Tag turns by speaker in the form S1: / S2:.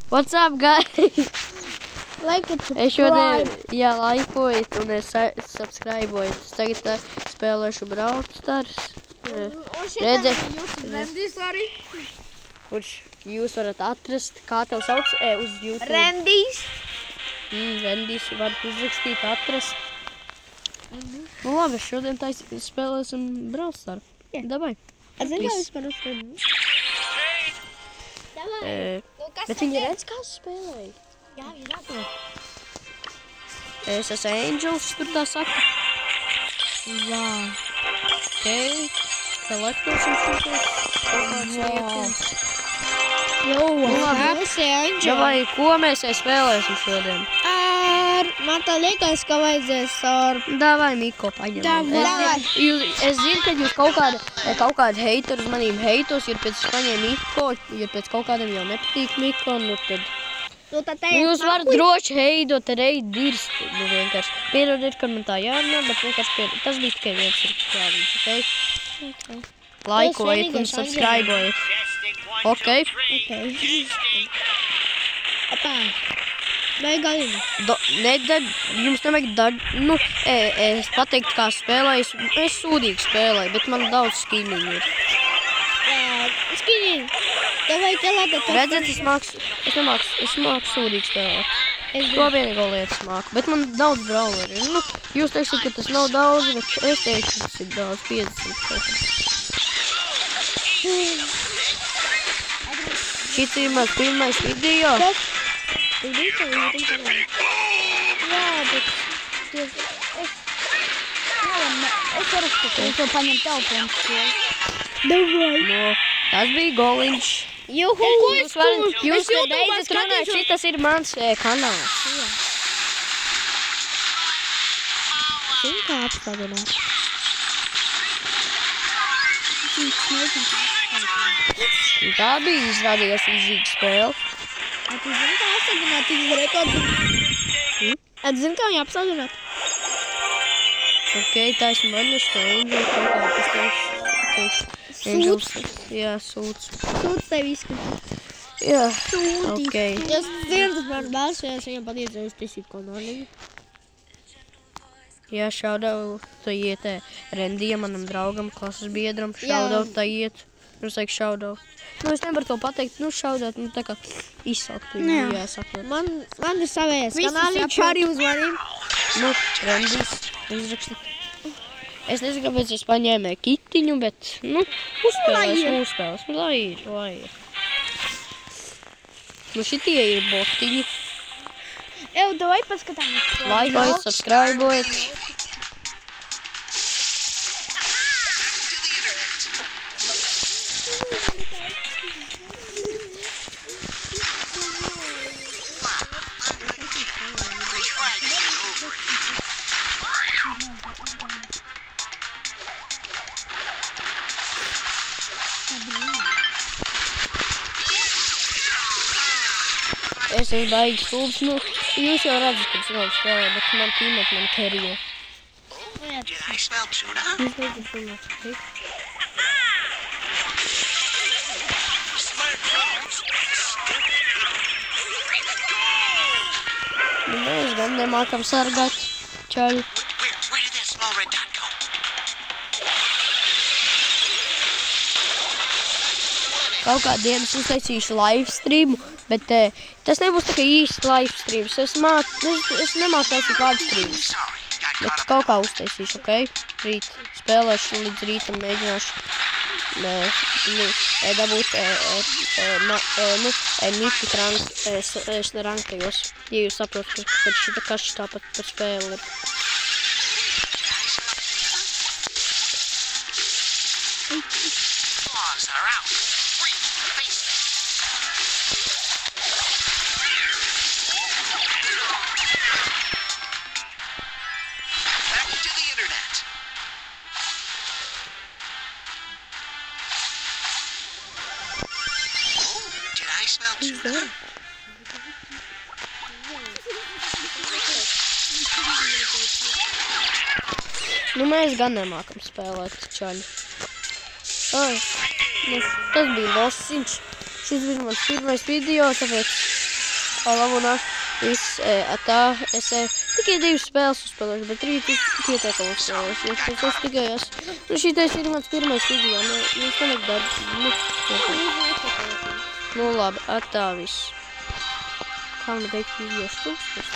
S1: What's up, guys?
S2: Like it,
S1: Es šodien, jā, laikojat un es subscribojat. Es tagad spēlēšu Brawl Stars. Redzēt, kurš jūs varat atrast, kā tev sauc uz YouTube.
S2: Rendijs.
S1: Rendijs varat uzrakstīt, atrast. Nu labi, šodien spēlēsim Brawl Stars. Dabai.
S2: Zini, kā vispār uzspēlēt?
S1: Bet viņi redz, kā spēlēja.
S2: Jā, viņi redz.
S1: Es esmu Angels, tur tā saka.
S2: Jā.
S1: Ok. Selektosim šos.
S2: Jo, labi.
S1: Vai ko mēs spēlēsim šodien?
S2: Man tā liekas, ka vajadzēs ar...
S1: Davai, Miko, paņemam. Es zinu, ka jūs kaut kādi heiteri uz manīm heitos, ir pēc paņēma Miko, ir pēc kaut kādiem jau nepatīk Miko, nu tad... Jūs varat droši heidot ar dirst, nu vienkārši. Pierodiet, kad man tā jārunā, bet vienkārši tas bija tikai viens ir klāvīts, ok? Laikojiet un subscribojiet. Ok.
S2: Apā. Vai galīgi?
S1: Jums nevajag es pateiktu, kā spēlēju. Es sūdīgi spēlēju, bet man daudz skiniņu ir.
S2: Skiniņu? Tev vajag telēt.
S1: Redzēt, es māku sūdīgi spēlēt. To vienīgo lietu es māku, bet man daudz brawleri ir. Nu, jūs teiksiet, ka tas nav daudz, bet es teikšu, ka tas ir daudz, 50. Šis ir mans pirmais video.
S2: Jā, bet... Es varu skatīt, es to paņem telefonu. Davai.
S1: Tas bija Goliņš.
S2: Juhu!
S1: Jūs beidzat runāt, šitas ir mans kanāls.
S2: Zini, kā apstādināt?
S1: Tā bija izrādījās izīga spēle.
S2: Tu zini, kā apstādināt tīgas rekordu? Tu zini, kā viņu apstādināt?
S1: Ok, tā esmu manis, to Angels, kaut kā tas teiks. Angels, jā, sūds.
S2: Sūds tev izskatīt.
S1: Jā,
S2: Sūdīs.
S1: ok.
S2: Es zinu, tas man bēs, ja es viņam patiecēju uz tiesību kanāliju.
S1: Jā, šaudau, tā iet Rendija, manam draugam, klases biedram, šaudau, tā iet. Es saku šaudau. Nu, es nevaru to pateikt, nu, šaudāt, nu, tā kā izsaukt. Jā, sakot.
S2: Man ir savējais kanāliņš arī uz maniem.
S1: Nu, Rendijs, izrakstīt. Es nezinu, kāpēc es paņēmēju kitiņu, bet, nu, uzspēlēs, lai ir. Nu, šitie ir botiņi.
S2: Ev, davai paskatāmies.
S1: Laikojiet, subscribojiet. Es esmu baigi stulbs, nu, jūs jau redzat, ka es vēl spēlēju, bet man tīmēt man kerijo.
S3: Did I smell tuna?
S1: Jūs redzat, filmēt, ok? Nu, mēs gan nemākam sargāt čaļu.
S3: Where did that small red dot go?
S1: Kaut kā dienas uztaisīšu live streamu, bet tas nebūs tā kā īsts live streams. Es nemāku taisīt live streamus, bet kaut kā uztaisīšu, ok? Rīt spēlēšu līdz rītam, mēģināšu dabūt mitik rankajos, ja jūs saprotat, ka šita kaša tāpat par spēli ir.
S3: Claws are out. Free face. Back to the internet. Oh, did I smell tuna?
S1: Nu, mēs gan nemākam spēlēt čaļu. Tas bija losiņš. Šis bija mans pirmais video, tāpēc Lavonā. Viss, tā, es tikai 2 spēles uzspēlēšu, bet rīt es pietiekami uzspēlēšu, jo es tikai esmu. Nu, šitais ir mans pirmais video, jūs nevajag darbu. Nu, labi, tā viss. Kā man beigt video stūkstas?